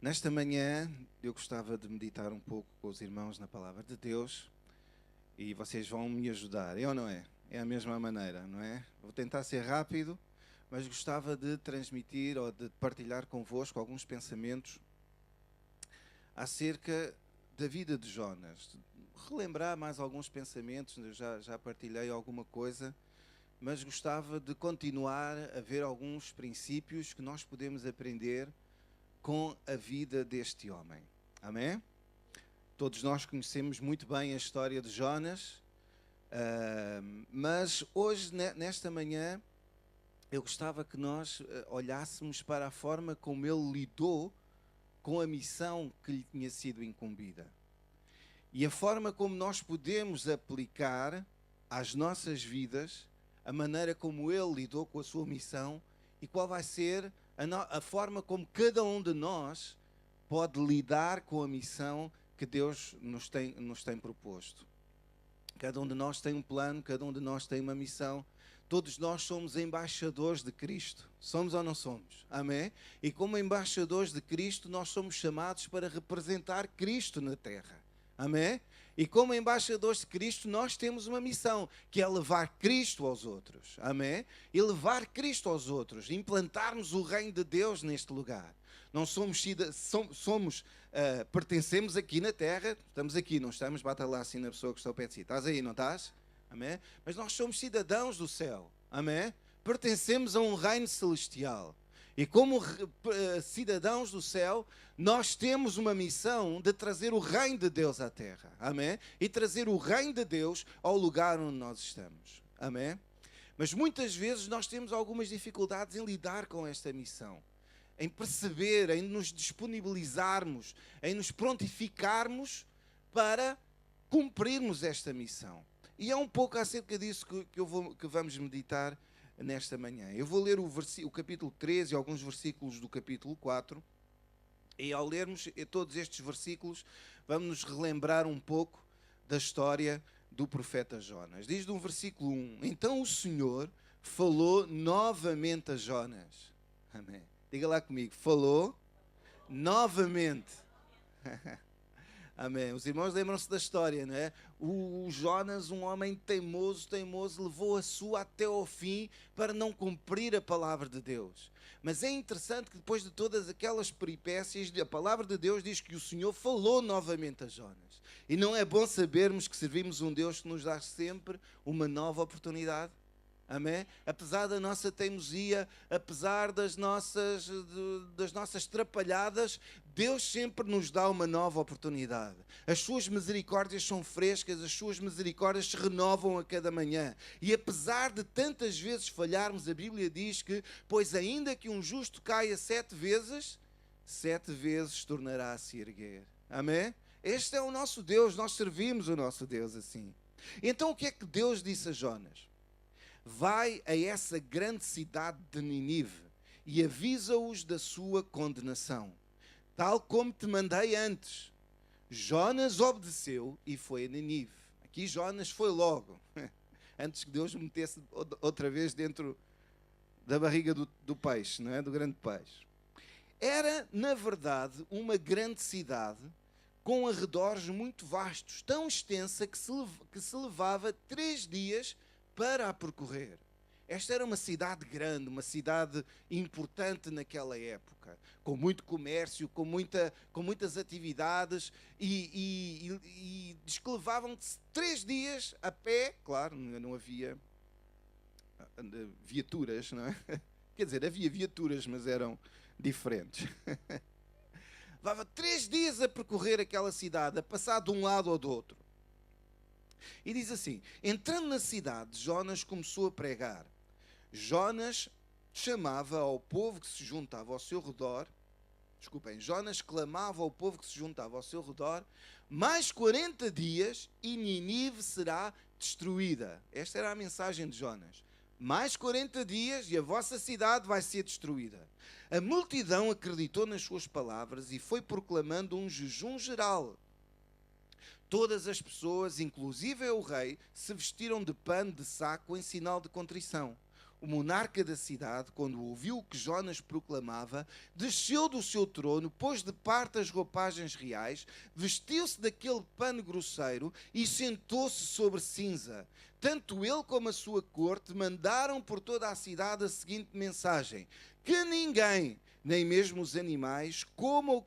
Nesta manhã eu gostava de meditar um pouco com os irmãos na Palavra de Deus e vocês vão me ajudar, é ou não é? É a mesma maneira, não é? Vou tentar ser rápido, mas gostava de transmitir ou de partilhar convosco alguns pensamentos acerca da vida de Jonas. Relembrar mais alguns pensamentos, eu já partilhei alguma coisa, mas gostava de continuar a ver alguns princípios que nós podemos aprender com a vida deste homem. Amém? Todos nós conhecemos muito bem a história de Jonas, mas hoje, nesta manhã, eu gostava que nós olhássemos para a forma como ele lidou com a missão que lhe tinha sido incumbida. E a forma como nós podemos aplicar às nossas vidas a maneira como ele lidou com a sua missão e qual vai ser a forma como cada um de nós pode lidar com a missão que Deus nos tem proposto. Cada um de nós tem um plano, cada um de nós tem uma missão. Todos nós somos embaixadores de Cristo. Somos ou não somos? Amém? E como embaixadores de Cristo, nós somos chamados para representar Cristo na terra. Amém? E como embaixadores de Cristo, nós temos uma missão, que é levar Cristo aos outros. Amém? E levar Cristo aos outros, implantarmos o reino de Deus neste lugar. Não pertencemos aqui na terra, estamos aqui, não estamos, bata lá assim na pessoa que está ao pé de si. Estás aí, não estás? Amém? Mas nós somos cidadãos do céu. Amém? Pertencemos a um reino celestial. E como cidadãos do céu, nós temos uma missão de trazer o reino de Deus à terra. Amém? E trazer o reino de Deus ao lugar onde nós estamos. Amém? Mas muitas vezes nós temos algumas dificuldades em lidar com esta missão. Em perceber, em nos disponibilizarmos, em nos prontificarmos para cumprirmos esta missão. E é um pouco acerca disso que vamos meditar nesta manhã. Eu vou ler o capítulo 13 e alguns versículos do capítulo 4. E ao lermos todos estes versículos, vamos nos relembrar um pouco da história do profeta Jonas. Diz no versículo 1: Então o Senhor falou novamente a Jonas. Amém. Diga lá comigo, falou novamente. Amém. Os irmãos lembram-se da história, não é? O Jonas, um homem teimoso, levou a sua até ao fim para não cumprir a palavra de Deus. Mas é interessante que depois de todas aquelas peripécias, a palavra de Deus diz que o Senhor falou novamente a Jonas. E não é bom sabermos que servimos um Deus que nos dá sempre uma nova oportunidade? Amém? Apesar da nossa teimosia, apesar das nossas trapalhadas, Deus sempre nos dá uma nova oportunidade. As suas misericórdias são frescas, as suas misericórdias se renovam a cada manhã. E apesar de tantas vezes falharmos, a Bíblia diz que, pois ainda que um justo caia 7 vezes tornará a se erguer. Amém? Este é o nosso Deus, nós servimos o nosso Deus assim. Então o que é que Deus disse a Jonas? Vai a essa grande cidade de Nínive e avisa-os da sua condenação, tal como te mandei antes. Jonas obedeceu e foi a Nínive. Aqui Jonas foi logo, antes que Deus o metesse outra vez dentro da barriga do peixe, não é? Do grande peixe. Era, na verdade, uma grande cidade com arredores muito vastos, tão extensa que se levava 3 dias para a percorrer. Esta era uma cidade grande, uma cidade importante naquela época, com muito comércio, com muitas atividades e diz que levavam-se 3 dias a pé. Claro, não havia viaturas, não é? Quer dizer, havia viaturas, mas eram diferentes. Levava 3 dias a percorrer aquela cidade, a passar de um lado ao do outro. E diz assim: entrando na cidade, Jonas começou a pregar. Jonas chamava ao povo que se juntava ao seu redor. Jonas clamava ao povo que se juntava ao seu redor: mais 40 dias e Nínive será destruída. Esta era a mensagem de Jonas. Mais 40 dias e a vossa cidade vai ser destruída. A multidão acreditou nas suas palavras e foi proclamando um jejum geral. Todas as pessoas, inclusive o rei, se vestiram de pano de saco em sinal de contrição. o monarca da cidade, quando ouviu o que Jonas proclamava, desceu do seu trono, pôs de parte as roupagens reais, vestiu-se daquele pano grosseiro e sentou-se sobre cinza. Tanto ele como a sua corte mandaram por toda a cidade a seguinte mensagem: que ninguém, nem mesmo os animais, coma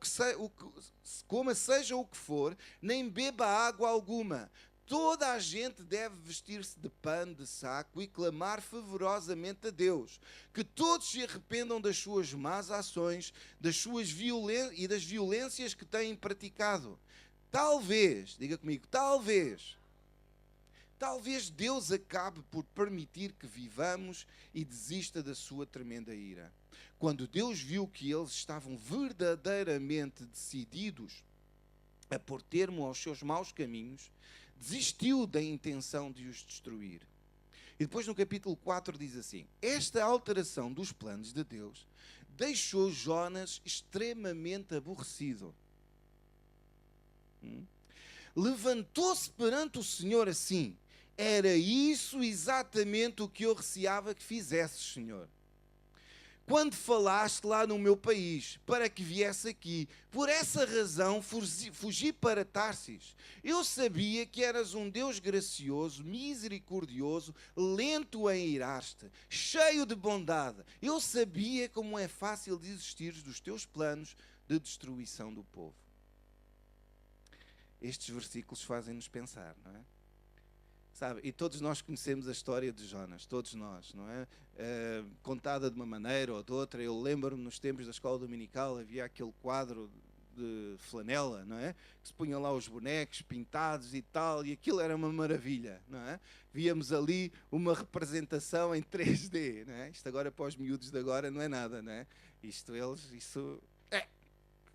seja o que for, nem beba água alguma. Toda a gente deve vestir-se de pano, de saco e clamar fervorosamente a Deus. Que todos se arrependam das suas más ações, e das violências que têm praticado. Talvez, diga comigo, talvez Deus acabe por permitir que vivamos e desista da sua tremenda ira. Quando Deus viu que eles estavam verdadeiramente decididos a pôr termo aos seus maus caminhos, desistiu da intenção de os destruir. E depois no capítulo 4 diz assim: esta alteração dos planos de Deus deixou Jonas extremamente aborrecido. Levantou-se perante o Senhor assim: era isso exatamente o que eu receava que fizesses, Senhor. Quando falaste lá no meu país, para que viesse aqui, por essa razão fugi para Tarsis. Eu sabia que eras um Deus gracioso, misericordioso, lento em irar-te, cheio de bondade. Eu sabia como é fácil desistir dos teus planos de destruição do povo. Estes versículos fazem-nos pensar, não é? Sabe, e todos nós conhecemos a história de Jonas, todos nós, não é? Contada de uma maneira ou de outra. Eu lembro-me, nos tempos da escola dominical, havia aquele quadro de flanela, não é? Que se punham lá os bonecos pintados e tal, e aquilo era uma maravilha, não é? Víamos ali uma representação em 3D, não é? Isto agora para os miúdos de agora não é nada, não é? Isso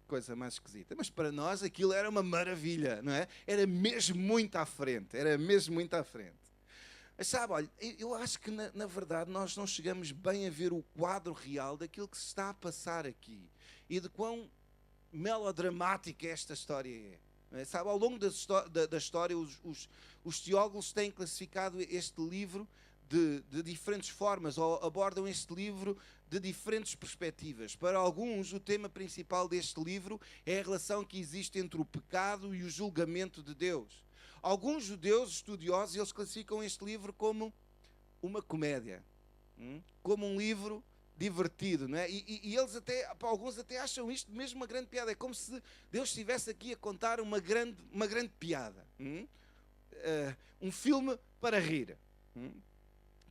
coisa mais esquisita. Mas para nós aquilo era uma maravilha, não é? Era mesmo muito à frente, Mas sabe, olha, eu acho que na verdade nós não chegamos bem a ver o quadro real daquilo que se está a passar aqui e de quão melodramática esta história é. Não é? Sabe, ao longo da história os teólogos têm classificado este livro de diferentes formas, ou abordam este livro de diferentes perspectivas. Para alguns, o tema principal deste livro é a relação que existe entre o pecado e o julgamento de Deus. Alguns judeus estudiosos, eles classificam este livro como uma comédia, como um livro divertido, não é? E eles alguns até acham isto mesmo uma grande piada. É como se Deus estivesse aqui a contar uma grande piada. Um filme para rir.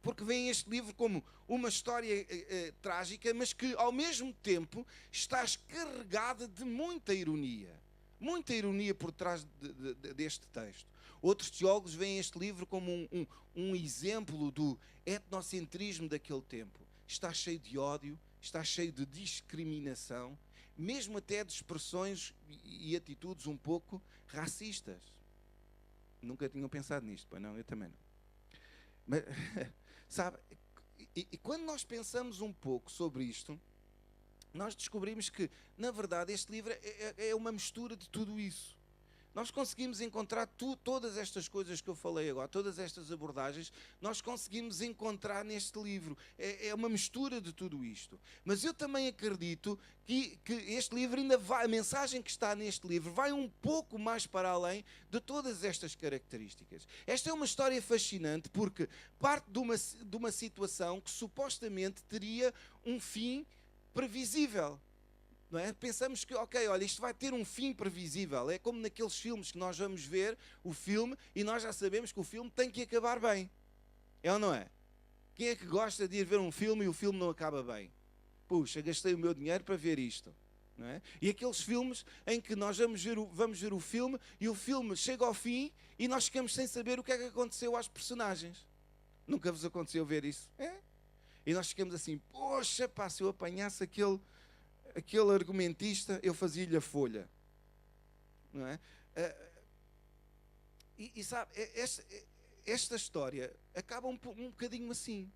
Porque vem este livro como uma história trágica, mas que ao mesmo tempo está carregada de muita ironia por trás deste texto. Outros teólogos veem este livro como um exemplo do etnocentrismo daquele tempo. Está cheio de ódio, está cheio de discriminação, mesmo até de expressões e atitudes um pouco racistas. Nunca tinham pensado nisto, pois não? Eu também não. Mas, sabe, e quando nós pensamos um pouco sobre isto, nós descobrimos que, na verdade, este livro é uma mistura de tudo isso. Nós conseguimos encontrar todas estas coisas que eu falei agora, todas estas abordagens, nós conseguimos encontrar neste livro. É uma mistura de tudo isto. Mas eu também acredito que este livro ainda vai, a mensagem que está neste livro vai um pouco mais para além de todas estas características. Esta é uma história fascinante porque parte de uma situação que supostamente teria um fim previsível. Não é? Pensamos que, ok, olha, isto vai ter um fim previsível. É como naqueles filmes que nós vamos ver o filme e nós já sabemos que o filme tem que acabar bem. É ou não é? Quem é que gosta de ir ver um filme e o filme não acaba bem? Puxa, gastei o meu dinheiro para ver isto. Não é? E aqueles filmes em que nós vamos ver o filme e o filme chega ao fim e nós ficamos sem saber o que é que aconteceu às personagens. Nunca vos aconteceu ver isso? É? E nós ficamos assim, poxa, pá, se eu apanhasse aquele argumentista, eu fazia-lhe a folha. Não é? E sabe, esta história acaba um bocadinho assim.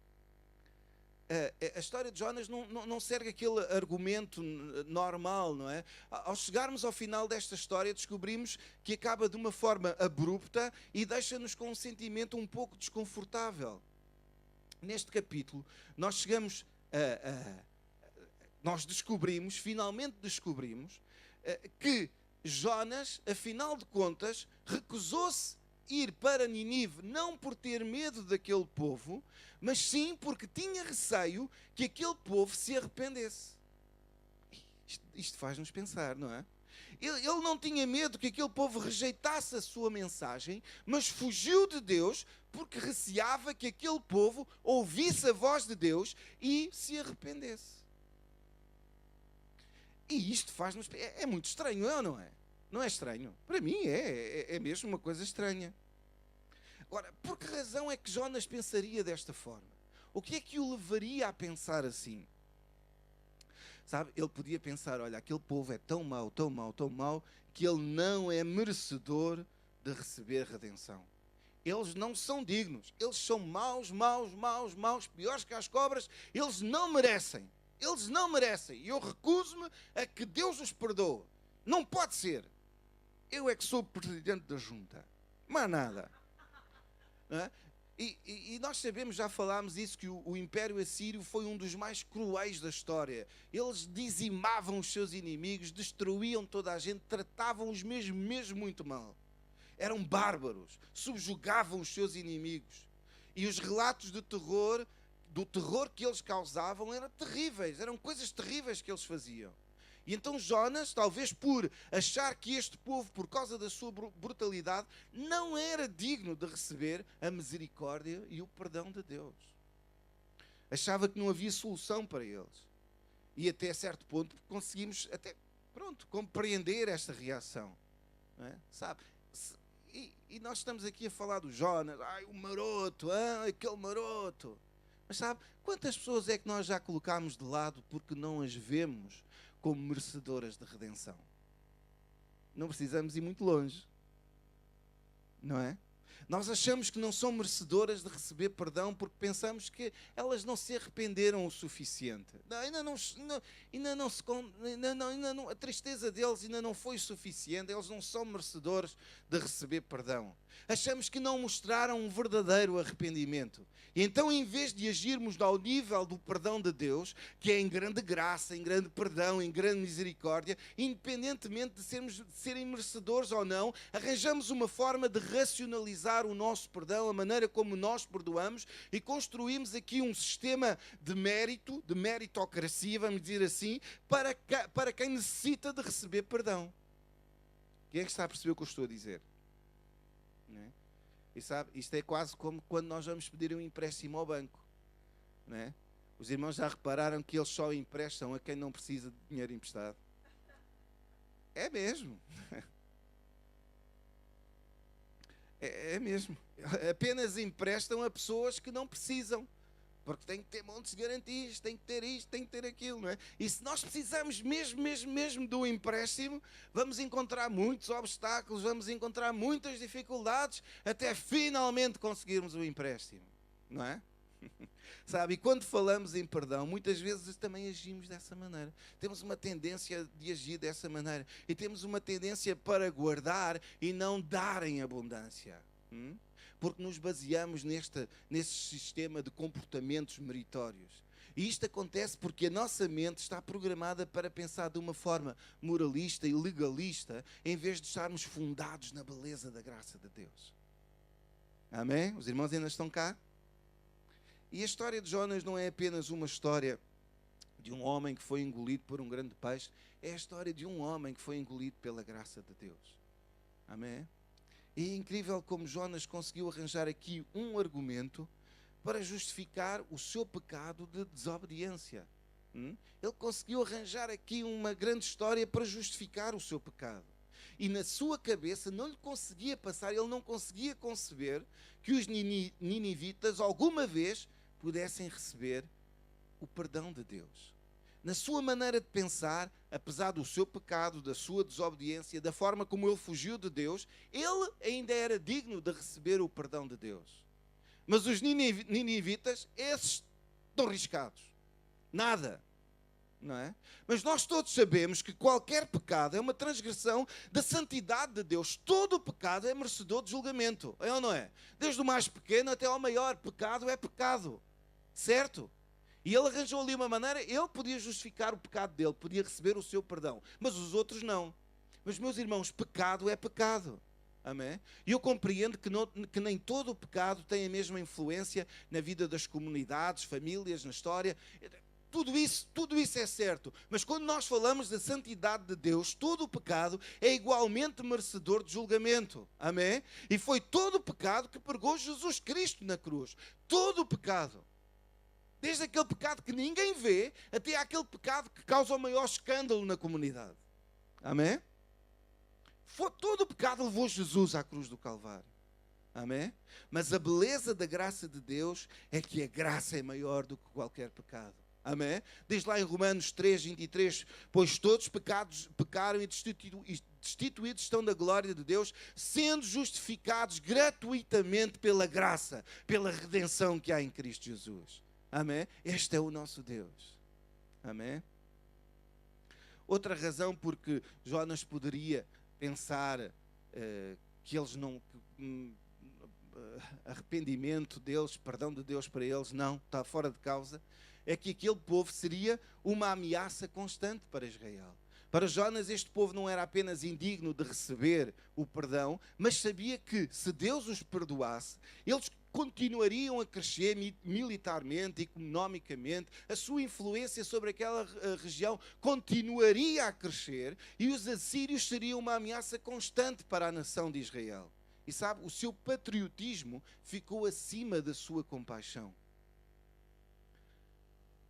A história de Jonas não segue aquele argumento normal, não é? Ao chegarmos ao final desta história, descobrimos que acaba de uma forma abrupta e deixa-nos com um sentimento um pouco desconfortável. neste capítulo, nós finalmente descobrimos, que Jonas, afinal de contas, recusou-se ir para Nínive, não por ter medo daquele povo, mas sim porque tinha receio que aquele povo se arrependesse. Isto faz-nos pensar, não é? Ele não tinha medo que aquele povo rejeitasse a sua mensagem, mas fugiu de Deus porque receava que aquele povo ouvisse a voz de Deus e se arrependesse. E isto faz-nos... É muito estranho, é ou não é? Não é estranho? Para mim é mesmo uma coisa estranha. Agora, por que razão é que Jonas pensaria desta forma? O que é que o levaria a pensar assim? Sabe, ele podia pensar, olha, aquele povo é tão mau, tão mau, tão mau, que ele não é merecedor de receber redenção. Eles não são dignos, eles são maus, maus, maus, maus, piores que as cobras, eles não merecem. Eles não merecem. E eu recuso-me a que Deus os perdoe. Não pode ser. Eu é que sou o presidente da junta. Mas nada. Não é? E nós sabemos, já falámos isso, que o Império Assírio foi um dos mais cruéis da história. Eles dizimavam os seus inimigos, destruíam toda a gente, tratavam-os mesmo muito mal. Eram bárbaros, subjugavam os seus inimigos. E os relatos de terror, do terror que eles causavam, eram terríveis, eram coisas terríveis que eles faziam. E então Jonas, talvez por achar que este povo, por causa da sua brutalidade, não era digno de receber a misericórdia e o perdão de Deus. Achava que não havia solução para eles. E até certo ponto conseguimos compreender esta reação. Não é? Sabe? E nós estamos aqui a falar do Jonas, o maroto, aquele maroto. Mas sabe, quantas pessoas é que nós já colocámos de lado porque não as vemos como merecedoras de redenção? Não precisamos ir muito longe, não é? Nós achamos que não são merecedoras de receber perdão porque pensamos que elas não se arrependeram o suficiente. A tristeza deles ainda não foi suficiente, eles não são merecedores de receber perdão. Achamos que não mostraram um verdadeiro arrependimento. E então, em vez de agirmos ao nível do perdão de Deus, que é em grande graça, em grande perdão, em grande misericórdia, independentemente de serem merecedores ou não, arranjamos uma forma de racionalizar o nosso perdão, a maneira como nós perdoamos, e construímos aqui um sistema de mérito, de meritocracia, vamos dizer assim, para quem necessita de receber perdão. Quem é que está a perceber o que eu estou a dizer? Não é? E sabe, isto é quase como quando nós vamos pedir um empréstimo ao banco. Não é? Os irmãos já repararam que eles só emprestam a quem não precisa de dinheiro emprestado? É mesmo. É mesmo. Apenas emprestam a pessoas que não precisam. Porque tem que ter montes de garantias, tem que ter isto, tem que ter aquilo, não é? E se nós precisamos mesmo do empréstimo, vamos encontrar muitos obstáculos, vamos encontrar muitas dificuldades, até finalmente conseguirmos o empréstimo, não é? Sabe, e quando falamos em perdão, muitas vezes também agimos dessa maneira. Temos uma tendência de agir dessa maneira. E temos uma tendência para guardar e não dar em abundância. Porque nos baseamos nesse sistema de comportamentos meritórios. E isto acontece porque a nossa mente está programada para pensar de uma forma moralista e legalista, em vez de estarmos fundados na beleza da graça de Deus. Amém? Os irmãos ainda estão cá? E a história de Jonas não é apenas uma história de um homem que foi engolido por um grande peixe, é a história de um homem que foi engolido pela graça de Deus. Amém? E é incrível como Jonas conseguiu arranjar aqui um argumento para justificar o seu pecado de desobediência. Ele conseguiu arranjar aqui uma grande história para justificar o seu pecado. E na sua cabeça não lhe conseguia passar, ele não conseguia conceber que os ninivitas alguma vez pudessem receber o perdão de Deus. Na sua maneira de pensar, apesar do seu pecado, da sua desobediência, da forma como ele fugiu de Deus, ele ainda era digno de receber o perdão de Deus. Mas os ninivitas, esses estão riscados. Nada. Não é? Mas nós todos sabemos que qualquer pecado é uma transgressão da santidade de Deus. Todo o pecado é merecedor de julgamento. É ou não é? Desde o mais pequeno até ao maior. Pecado é pecado. certo? E ele arranjou ali uma maneira, ele podia justificar o pecado dele, podia receber o seu perdão, mas os outros não. Mas, meus irmãos, pecado é pecado. Amém? E eu compreendo que nem todo o pecado tem a mesma influência na vida das comunidades, famílias, na história. Tudo isso é certo. Mas quando nós falamos da santidade de Deus, todo o pecado é igualmente merecedor de julgamento. Amém? E foi todo o pecado que pregou Jesus Cristo na cruz. Todo o pecado. Desde aquele pecado que ninguém vê, até aquele pecado que causa o maior escândalo na comunidade. Amém? Todo o pecado levou Jesus à cruz do Calvário. Amém? Mas a beleza da graça de Deus é que a graça é maior do que qualquer pecado. Amém? Diz lá em Romanos 3, 23, pois todos pecaram e destituídos estão da glória de Deus, sendo justificados gratuitamente pela graça, pela redenção que há em Cristo Jesus. Amém? Este é o nosso Deus. Amém? Outra razão porque Jonas poderia pensar que eles não... arrependimento deles, perdão de Deus para eles, não, está fora de causa, é que aquele povo seria uma ameaça constante para Israel. Para Jonas, este povo não era apenas indigno de receber o perdão, mas sabia que, se Deus os perdoasse, eles continuariam a crescer militarmente, economicamente, a sua influência sobre aquela região continuaria a crescer e os assírios seriam uma ameaça constante para a nação de Israel. E sabe, o seu patriotismo ficou acima da sua compaixão.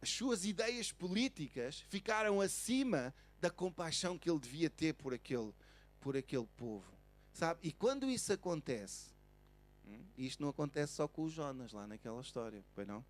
As suas ideias políticas ficaram acima da compaixão que ele devia ter por aquele povo. Sabe? E quando isso acontece, isto não acontece só com o Jonas lá naquela história, pois não?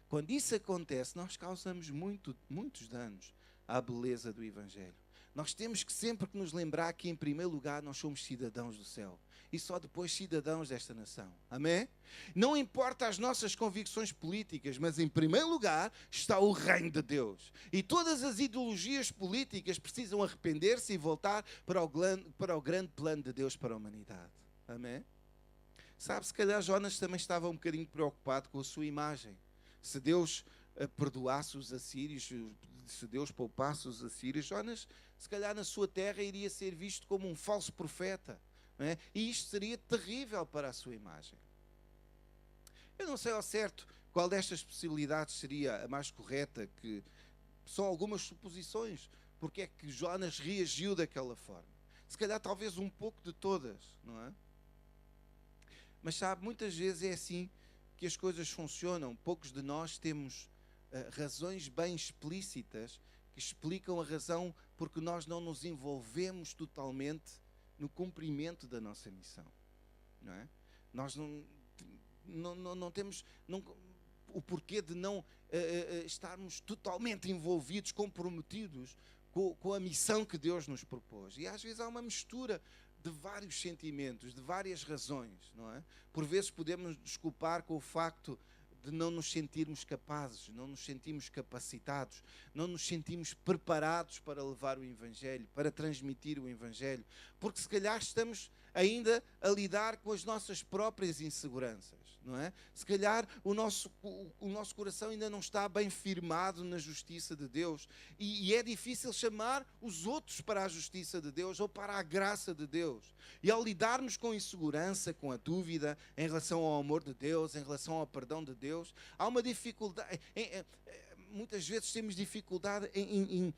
Quando isso acontece, nós causamos muitos danos à beleza do Evangelho. Nós temos que sempre que nos lembrar que, em primeiro lugar, nós somos cidadãos do céu. E só depois cidadãos desta nação. Amém? Não importa as nossas convicções políticas, mas em primeiro lugar está o reino de Deus. E todas as ideologias políticas precisam arrepender-se e voltar para o grande plano de Deus para a humanidade. Amém? Sabe, se calhar Jonas também estava um bocadinho preocupado com a sua imagem. Se Deus perdoasse os assírios, se Deus poupasse os assírios, Jonas, se calhar na sua terra, iria ser visto como um falso profeta. Não é? E isto seria terrível para a sua imagem. Eu não sei ao certo qual destas possibilidades seria a mais correta, que são algumas suposições. Porque é que Jonas reagiu daquela forma? Se calhar talvez um pouco de todas, não é? Mas sabe, muitas vezes é assim que as coisas funcionam. Poucos de nós temos razões bem explícitas que explicam a razão porque nós não nos envolvemos totalmente no cumprimento da nossa missão, não é? Nós não temos o porquê de não estarmos totalmente envolvidos, comprometidos com a missão que Deus nos propôs. E às vezes há uma mistura de vários sentimentos, de várias razões, não é? Por vezes podemos nos desculpar com o facto de não nos sentirmos capazes, não nos sentimos capacitados, não nos sentimos preparados para levar o Evangelho, para transmitir o Evangelho, porque se calhar estamos ainda a lidar com as nossas próprias inseguranças, não é? Se calhar o nosso coração ainda não está bem firmado na justiça de Deus e é difícil chamar os outros para a justiça de Deus ou para a graça de Deus. E ao lidarmos com insegurança, com a dúvida em relação ao amor de Deus, em relação ao perdão de Deus, há uma dificuldade. Muitas vezes temos dificuldade em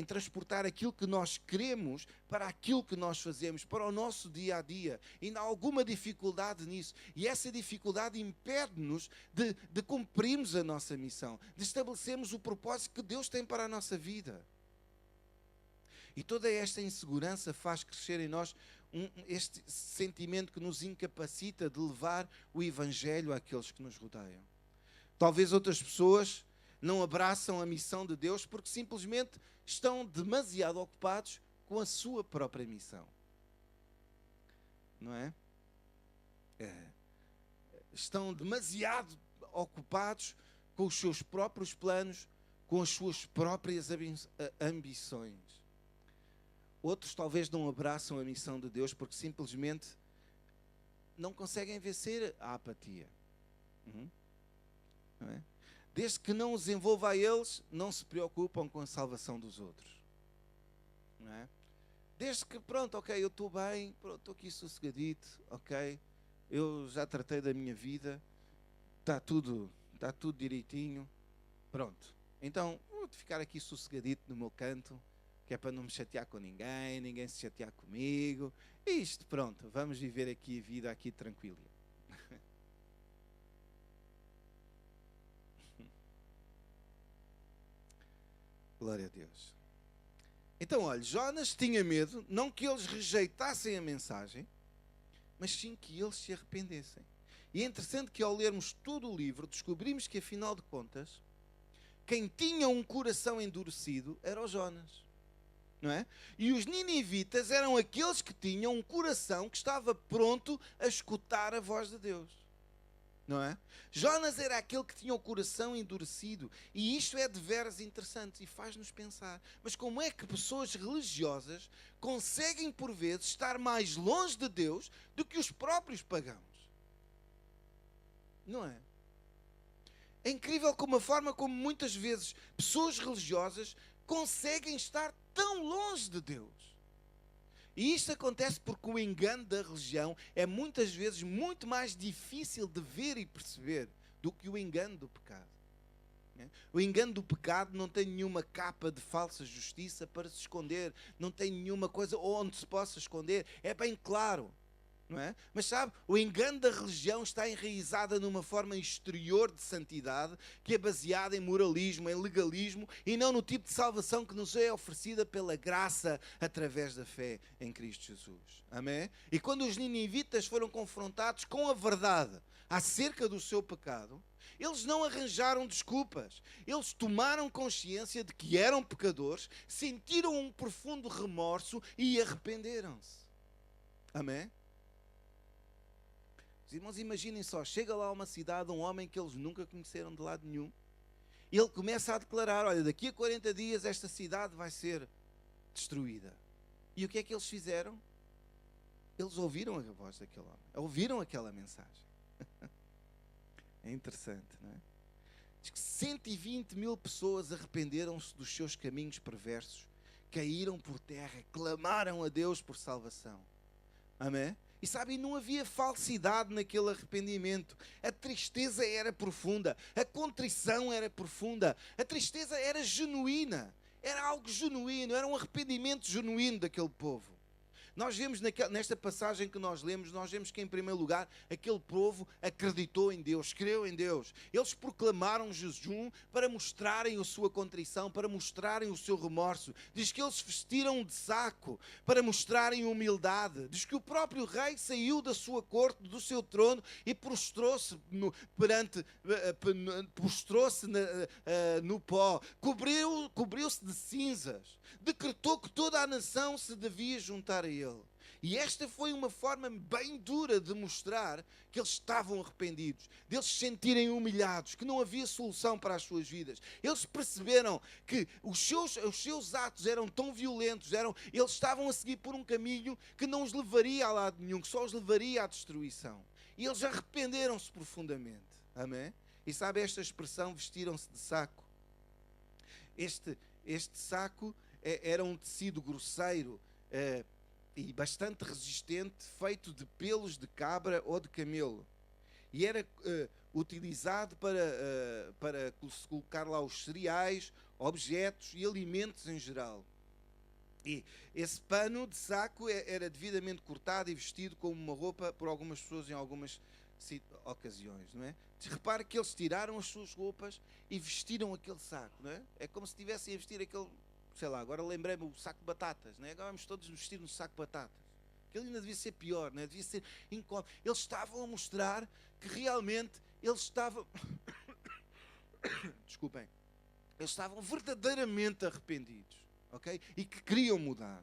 transportar aquilo que nós queremos para aquilo que nós fazemos, para o nosso dia a dia. Ainda há alguma dificuldade nisso. E essa dificuldade impede-nos de cumprirmos a nossa missão, de estabelecermos o propósito que Deus tem para a nossa vida. E toda esta insegurança faz crescer em nós este sentimento que nos incapacita de levar o Evangelho àqueles que nos rodeiam. Talvez outras pessoas não abraçam a missão de Deus porque simplesmente estão demasiado ocupados com a sua própria missão. Não é? Estão demasiado ocupados com os seus próprios planos, com as suas próprias ambições. Outros talvez não abraçam a missão de Deus porque simplesmente não conseguem vencer a apatia. Não é? Desde que não os envolva a eles, não se preocupam com a salvação dos outros. Não é? Desde que, pronto, ok, eu estou bem, pronto, estou aqui sossegadito, ok, eu já tratei da minha vida, está tudo direitinho, pronto. Então, vou ficar aqui sossegadito no meu canto, que é para não me chatear com ninguém se chatear comigo. E isto, pronto, vamos viver aqui a vida aqui tranquila. Glória a Deus. Então, olha, Jonas tinha medo, não que eles rejeitassem a mensagem, mas sim que eles se arrependessem. E é interessante que ao lermos todo o livro, descobrimos que, afinal de contas, quem tinha um coração endurecido era o Jonas. Não é? E os ninivitas eram aqueles que tinham um coração que estava pronto a escutar a voz de Deus. Não é? Jonas era aquele que tinha o coração endurecido. E isto é de veras interessante e faz-nos pensar. Mas como é que pessoas religiosas conseguem, por vezes, estar mais longe de Deus do que os próprios pagãos? Não é? É incrível como a forma como muitas vezes pessoas religiosas conseguem estar tão longe de Deus. E isto acontece porque o engano da religião é muitas vezes muito mais difícil de ver e perceber do que o engano do pecado. O engano do pecado não tem nenhuma capa de falsa justiça para se esconder, não tem nenhuma coisa onde se possa esconder, é bem claro. Não é? Mas sabe, o engano da religião está enraizada numa forma exterior de santidade que é baseada em moralismo, em legalismo e não no tipo de salvação que nos é oferecida pela graça através da fé em Cristo Jesus. Amém? E quando os ninivitas foram confrontados com a verdade acerca do seu pecado, eles não arranjaram desculpas. Eles tomaram consciência de que eram pecadores, sentiram um profundo remorso e arrependeram-se. Amém? Irmãos, imaginem só, chega lá a uma cidade, um homem que eles nunca conheceram de lado nenhum, e ele começa a declarar, olha, daqui a 40 dias esta cidade vai ser destruída. E o que é que eles fizeram? Eles ouviram a voz daquele homem, ouviram aquela mensagem. É interessante, não é? Diz que 120 mil pessoas arrependeram-se dos seus caminhos perversos, caíram por terra, clamaram a Deus por salvação. Amém? E sabem, não havia falsidade naquele arrependimento. A tristeza era profunda, a contrição era profunda, a tristeza era genuína, era algo genuíno, era um arrependimento genuíno daquele povo. Nós vemos nesta passagem que nós lemos, nós vemos que em primeiro lugar aquele povo acreditou em Deus, creu em Deus. Eles proclamaram jejum para mostrarem a sua contrição, para mostrarem o seu remorso. Diz que eles vestiram de saco para mostrarem humildade. Diz que o próprio rei saiu da sua corte, do seu trono e prostrou-se no pó, cobriu-se de cinzas, decretou que toda a nação se devia juntar a ele. E esta foi uma forma bem dura de mostrar que eles estavam arrependidos, deles se sentirem humilhados, que não havia solução para as suas vidas. Eles perceberam que os seus atos eram tão violentos, eles estavam a seguir por um caminho que não os levaria a lado nenhum, que só os levaria à destruição. E eles arrependeram-se profundamente. Amém? E sabe esta expressão, vestiram-se de saco? Este saco era um tecido grosseiro e bastante resistente, feito de pelos de cabra ou de camelo. E era utilizado para se colocar lá os cereais, objetos e alimentos em geral. E esse pano de saco era devidamente cortado e vestido como uma roupa por algumas pessoas em algumas ocasiões, não é? Repare que eles tiraram as suas roupas e vestiram aquele saco, não é? É como se estivessem a vestir aquele, sei lá, agora lembrei-me o saco de batatas, não é? Agora vamos todos vestir um saco de batatas. Aquilo ainda devia ser pior, não é? Devia ser incómodo. Eles estavam a mostrar que realmente eles estavam desculpem, eles estavam verdadeiramente arrependidos, ok? E que queriam mudar.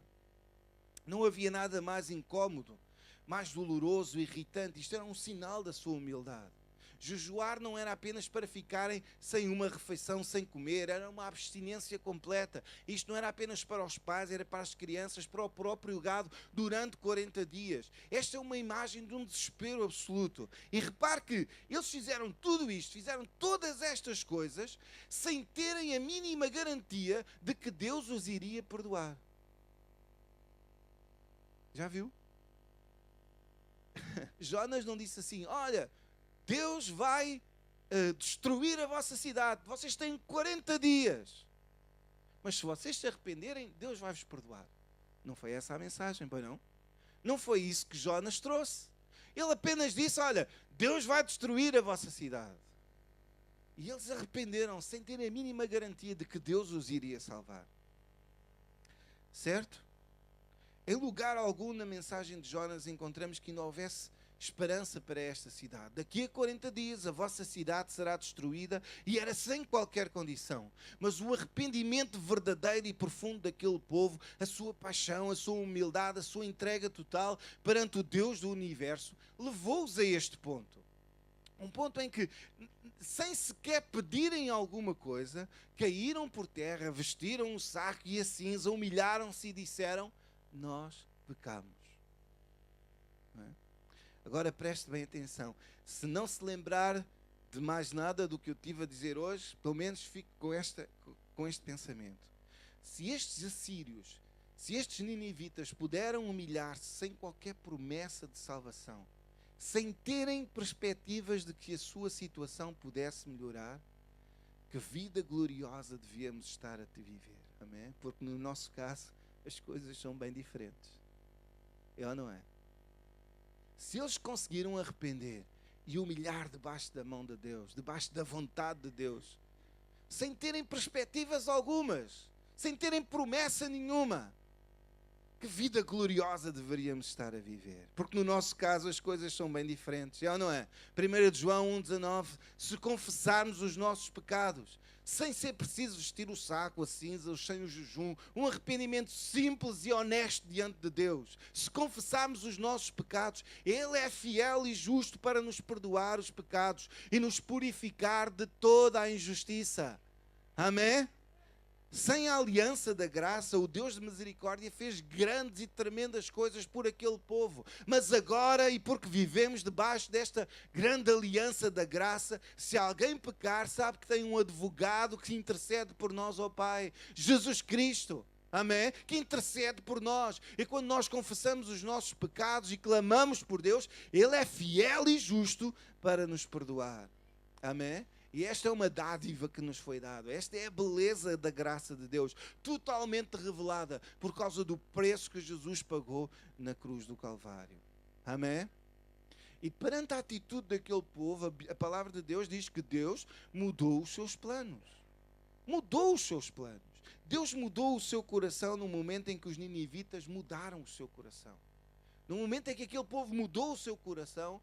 Não havia nada mais incómodo, mais doloroso, irritante. Isto era um sinal da sua humildade. Jejuar não era apenas para ficarem sem uma refeição, sem comer, era uma abstinência completa. Isto não era apenas para os pais, era para as crianças, para o próprio gado, durante 40 dias. Esta é uma imagem de um desespero absoluto. E repare que eles fizeram tudo isto, fizeram todas estas coisas, sem terem a mínima garantia de que Deus os iria perdoar. Já viu? Jonas não disse assim: olha, Deus vai destruir a vossa cidade, vocês têm 40 dias, mas se vocês se arrependerem, Deus vai vos perdoar. Não foi essa a mensagem, pois não? Não foi isso que Jonas trouxe. Ele apenas disse: olha, Deus vai destruir a vossa cidade. E eles arrependeram sem ter a mínima garantia de que Deus os iria salvar. Certo? Em lugar algum na mensagem de Jonas encontramos que não houvesse esperança para esta cidade. Daqui a 40 dias a vossa cidade será destruída, e era sem qualquer condição. Mas o arrependimento verdadeiro e profundo daquele povo, a sua paixão, a sua humildade, a sua entrega total perante o Deus do universo, levou-os a este ponto. Um ponto em que, sem sequer pedirem alguma coisa, caíram por terra, vestiram o saco e a cinza, humilharam-se e disseram: nós pecamos. Não é? Agora preste bem atenção. Se não se lembrar de mais nada do que eu tive a dizer hoje, pelo menos fique com este pensamento. Se estes assírios, se estes ninivitas puderam humilhar-se sem qualquer promessa de salvação, sem terem perspectivas de que a sua situação pudesse melhorar, que vida gloriosa devíamos estar a viver. Amém? Porque no nosso caso as coisas são bem diferentes. É ou não é? Se eles conseguiram arrepender e humilhar debaixo da mão de Deus, debaixo da vontade de Deus, sem terem perspectivas algumas, sem terem promessa nenhuma, que vida gloriosa deveríamos estar a viver. Porque no nosso caso as coisas são bem diferentes. É ou não é? 1 João 1,19: se confessarmos os nossos pecados, sem ser preciso vestir o saco, a cinza, sem o jejum, um arrependimento simples e honesto diante de Deus, se confessarmos os nossos pecados, Ele é fiel e justo para nos perdoar os pecados e nos purificar de toda a injustiça. Amém? Sem a aliança da graça, o Deus de misericórdia fez grandes e tremendas coisas por aquele povo. Mas agora, e porque vivemos debaixo desta grande aliança da graça, se alguém pecar, sabe que tem um advogado que intercede por nós ao Pai, Jesus Cristo. Amém? Que intercede por nós. E quando nós confessamos os nossos pecados e clamamos por Deus, Ele é fiel e justo para nos perdoar. Amém? E esta é uma dádiva que nos foi dada. Esta é a beleza da graça de Deus, totalmente revelada por causa do preço que Jesus pagou na cruz do Calvário. Amém? E perante a atitude daquele povo, a palavra de Deus diz que Deus mudou os seus planos. Mudou os seus planos. Deus mudou o seu coração no momento em que os ninivitas mudaram o seu coração. No momento em que aquele povo mudou o seu coração,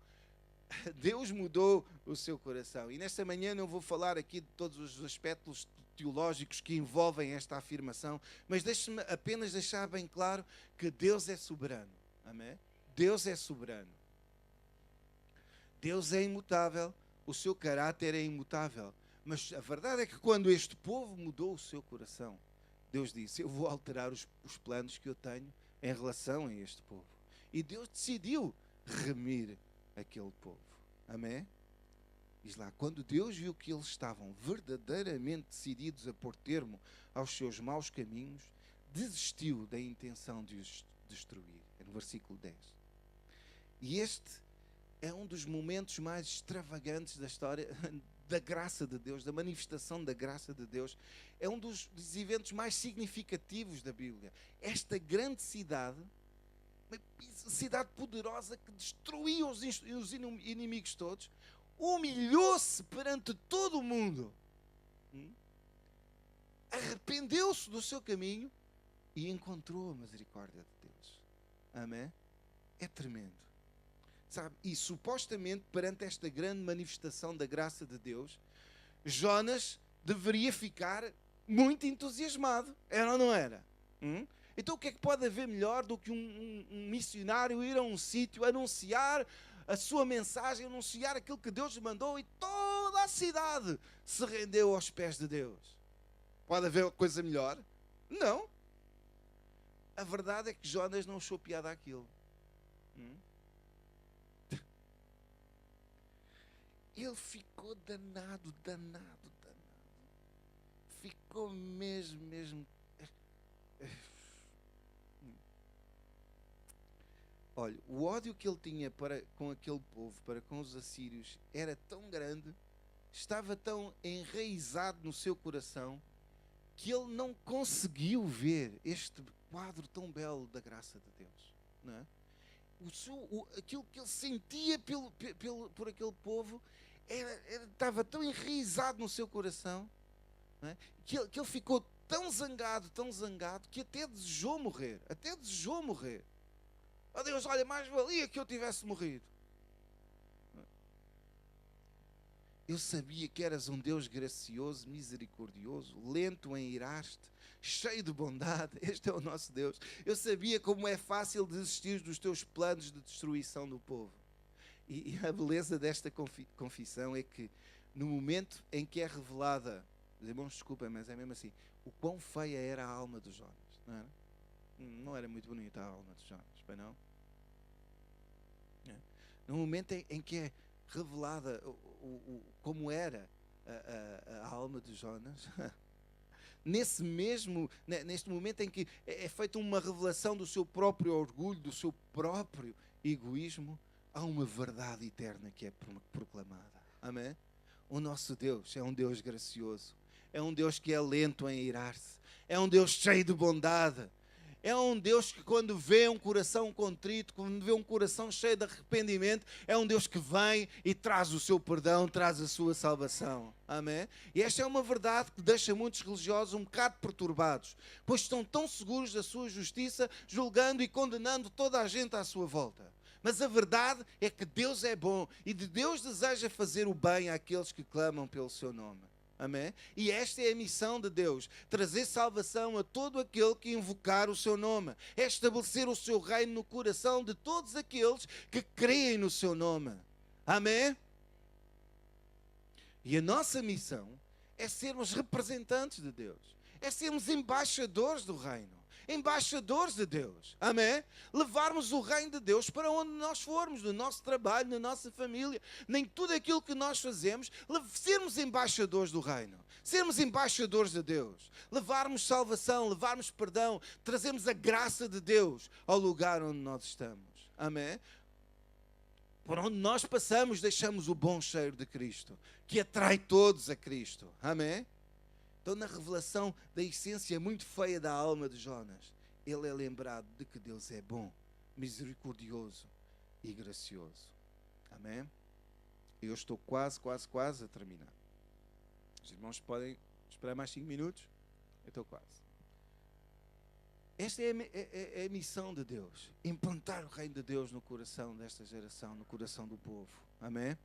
Deus mudou o seu coração. E nesta manhã não vou falar aqui de todos os aspectos teológicos que envolvem esta afirmação, mas deixe-me apenas deixar bem claro que Deus é soberano. Amém? Deus é soberano. Deus é imutável, o seu caráter é imutável. Mas a verdade é que quando este povo mudou o seu coração, Deus disse: eu vou alterar os planos que eu tenho em relação a este povo. E Deus decidiu remir aquele povo. Amém? Diz lá: quando Deus viu que eles estavam verdadeiramente decididos a pôr termo aos seus maus caminhos, desistiu da intenção de os destruir. É no versículo 10. E este é um dos momentos mais extravagantes da história da graça de Deus, da manifestação da graça de Deus. É um dos eventos mais significativos da Bíblia. Esta grande cidade, uma cidade poderosa que destruiu os inimigos todos, humilhou-se perante todo o mundo, arrependeu-se do seu caminho e encontrou a misericórdia de Deus. Amém? É tremendo. Sabe? E supostamente perante esta grande manifestação da graça de Deus, Jonas deveria ficar muito entusiasmado. Era ou não era? Então o que é que pode haver melhor do que um missionário ir a um sítio, anunciar a sua mensagem, anunciar aquilo que Deus lhe mandou, e toda a cidade se rendeu aos pés de Deus. Pode haver coisa melhor? Não. A verdade é que Jonas não achou piada àquilo. Ele ficou danado. Ficou mesmo. Olha, o ódio que ele tinha para com aquele povo, para com os assírios, era tão grande, estava tão enraizado no seu coração, que ele não conseguiu ver este quadro tão belo da graça de Deus. Não é? Aquilo que ele sentia por aquele povo estava tão enraizado no seu coração, não é? que ele ficou tão zangado, que até desejou morrer. Oh Deus, olha, mais valia que eu tivesse morrido. Eu sabia que eras um Deus gracioso, misericordioso, lento em irar-te, cheio de bondade. Este é o nosso Deus. Eu sabia como é fácil desistir dos teus planos de destruição do povo. E a beleza desta confissão é que, no momento em que é revelada, os irmãos desculpem, mas é mesmo assim, o quão feia era a alma de Jonas, não era? Não era muito bonita a alma de Jonas, bem não? No momento em que é revelada como era a alma de Jonas, neste momento em que é feita uma revelação do seu próprio orgulho, do seu próprio egoísmo, há uma verdade eterna que é proclamada. Amém? O nosso Deus é um Deus gracioso, é um Deus que é lento em irar-se, é um Deus cheio de bondade. É um Deus que, quando vê um coração contrito, quando vê um coração cheio de arrependimento, é um Deus que vem e traz o seu perdão, traz a sua salvação. Amém? E esta é uma verdade que deixa muitos religiosos um bocado perturbados, pois estão tão seguros da sua justiça, julgando e condenando toda a gente à sua volta. Mas a verdade é que Deus é bom e Deus deseja fazer o bem àqueles que clamam pelo seu nome. Amém? E esta é a missão de Deus, trazer salvação a todo aquele que invocar o seu nome, é estabelecer o seu reino no coração de todos aqueles que creem no seu nome. Amém? E a nossa missão é sermos representantes de Deus, é sermos embaixadores do reino, embaixadores de Deus. Amém? Levarmos o reino de Deus para onde nós formos, no nosso trabalho, na nossa família, nem tudo aquilo que nós fazemos, sermos embaixadores do reino, sermos embaixadores de Deus, levarmos salvação, levarmos perdão, trazermos a graça de Deus ao lugar onde nós estamos. Amém? Por onde nós passamos, deixamos o bom cheiro de Cristo, que atrai todos a Cristo. Amém? Então, na revelação da essência muito feia da alma de Jonas, ele é lembrado de que Deus é bom, misericordioso e gracioso. Amém? Eu estou quase a terminar. Os irmãos podem esperar mais 5 minutos? Eu estou quase. Esta é a missão de Deus. Implantar o reino de Deus no coração desta geração, no coração do povo. Amém?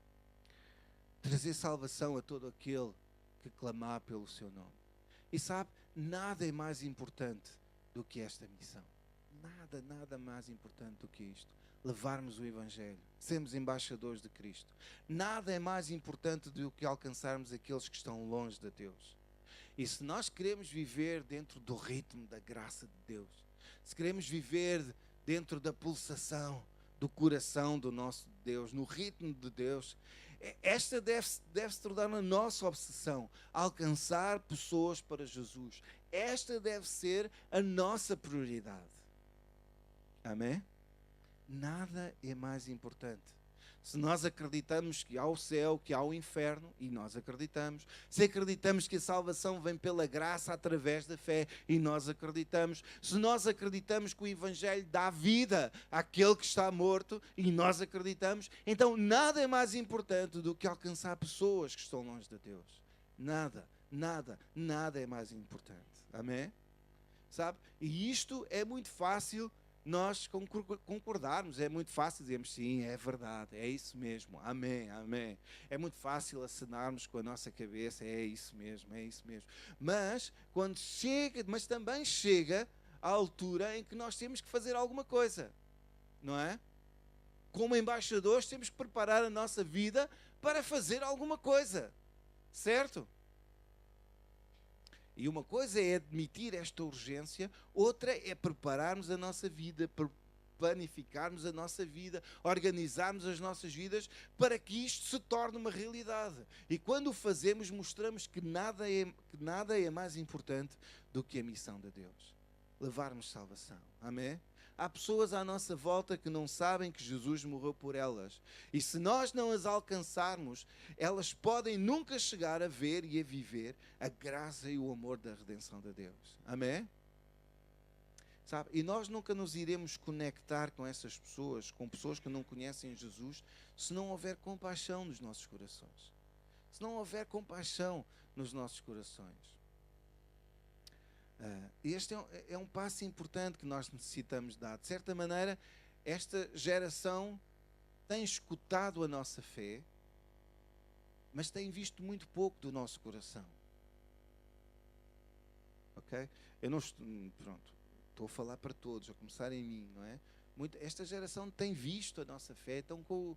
Trazer salvação a todo aquele que clamar pelo seu nome. E sabe, nada é mais importante do que esta missão. Nada mais importante do que isto. Levarmos o Evangelho, sermos embaixadores de Cristo. Nada é mais importante do que alcançarmos aqueles que estão longe de Deus. E se nós queremos viver dentro do ritmo da graça de Deus, se queremos viver dentro da pulsação do coração do nosso Deus, no ritmo de Deus, esta deve se tornar a nossa obsessão, alcançar pessoas para Jesus. Esta deve ser a nossa prioridade. Amém? Nada é mais importante. Se nós acreditamos que há o céu, que há o inferno, e nós acreditamos, se acreditamos que a salvação vem pela graça através da fé, e nós acreditamos, se nós acreditamos que o Evangelho dá vida àquele que está morto, e nós acreditamos, então nada é mais importante do que alcançar pessoas que estão longe de Deus. Nada é mais importante. Amém? Sabe? E isto é muito fácil nós concordarmos, é muito fácil dizermos sim, é verdade, é isso mesmo, amém. É muito fácil acenarmos com a nossa cabeça, é isso mesmo. Mas também chega a altura em que nós temos que fazer alguma coisa, não é? como embaixadores, temos que preparar a nossa vida para fazer alguma coisa, certo? E uma coisa é admitir esta urgência, outra é prepararmos a nossa vida, planificarmos a nossa vida, organizarmos as nossas vidas para que isto se torne uma realidade. E quando o fazemos, mostramos que nada é mais importante do que a missão de Deus. Levarmos salvação. Amém? Há pessoas à nossa volta que não sabem que Jesus morreu por elas. E se nós não as alcançarmos, elas podem nunca chegar a ver e a viver a graça e o amor da redenção de Deus. Amém? Sabe? E nós nunca nos iremos conectar com essas pessoas, com pessoas que não conhecem Jesus, se não houver compaixão nos nossos corações. Se não houver compaixão nos nossos corações. Este é um passo importante que nós necessitamos dar. De certa maneira, esta geração tem escutado a nossa fé, mas tem visto muito pouco do nosso coração. Ok? Eu não estou, pronto, estou a falar para todos, a começar em mim, não é? Esta geração tem visto a nossa fé, então com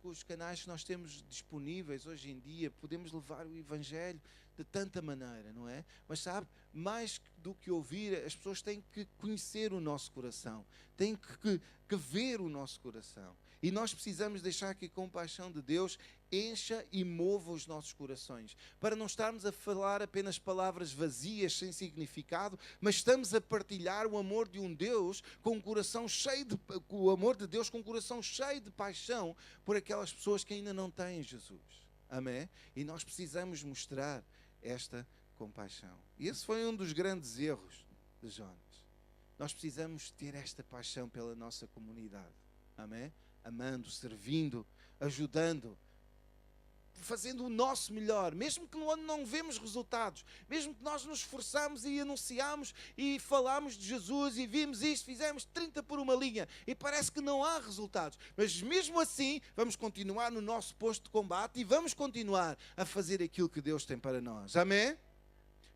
os canais que nós temos disponíveis hoje em dia, podemos levar o Evangelho de tanta maneira, não é? Mas sabe, mais do que ouvir, as pessoas têm que conhecer o nosso coração, têm que ver o nosso coração. E nós precisamos deixar que a compaixão de Deus encha e mova os nossos corações, para não estarmos a falar apenas palavras vazias, sem significado, mas estamos a partilhar o amor de um Deus com um coração cheio de, o amor de Deus com um coração cheio de paixão por aquelas pessoas que ainda não têm Jesus. Amém? E nós precisamos mostrar esta compaixão. E esse foi um dos grandes erros de Jonas. Nós precisamos ter esta paixão pela nossa comunidade. Amém? Amando, servindo, ajudando, fazendo o nosso melhor, mesmo que não vemos resultados, mesmo que nós nos esforçamos e anunciamos e falamos de Jesus e vimos isto, fizemos 30 por uma linha e parece que não há resultados, mas mesmo assim vamos continuar no nosso posto de combate e vamos continuar a fazer aquilo que Deus tem para nós. Amém?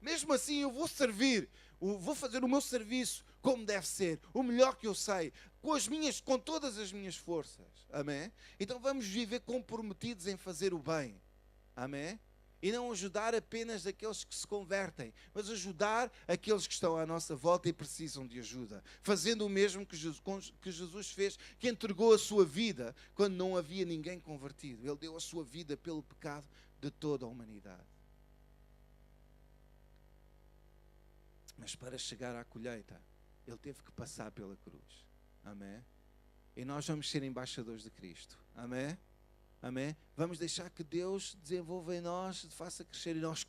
Mesmo assim eu vou servir, vou fazer o meu serviço como deve ser, o melhor que eu sei, com todas as minhas forças. Amém? Então vamos viver comprometidos em fazer o bem. Amém? E não ajudar apenas aqueles que se convertem, mas ajudar aqueles que estão à nossa volta e precisam de ajuda. Fazendo o mesmo que Jesus fez, que entregou a sua vida quando não havia ninguém convertido. Ele deu a sua vida pelo pecado de toda a humanidade. Mas para chegar à colheita, ele teve que passar pela cruz. Amém? E nós vamos ser embaixadores de Cristo. Amém? Amém? Vamos deixar que Deus desenvolva em nós, faça crescer em nós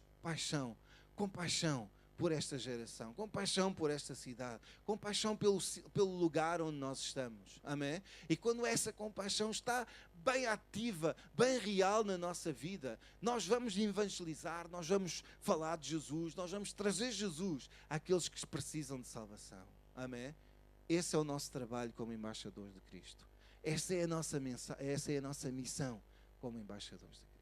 compaixão por esta geração, compaixão por esta cidade, compaixão pelo lugar onde nós estamos. Amém? E quando essa compaixão está bem ativa, bem real na nossa vida, nós vamos evangelizar, nós vamos falar de Jesus, nós vamos trazer Jesus àqueles que precisam de salvação. Amém? Esse é o nosso trabalho como embaixadores de Cristo. Essa é a nossa missão como embaixadores de Cristo.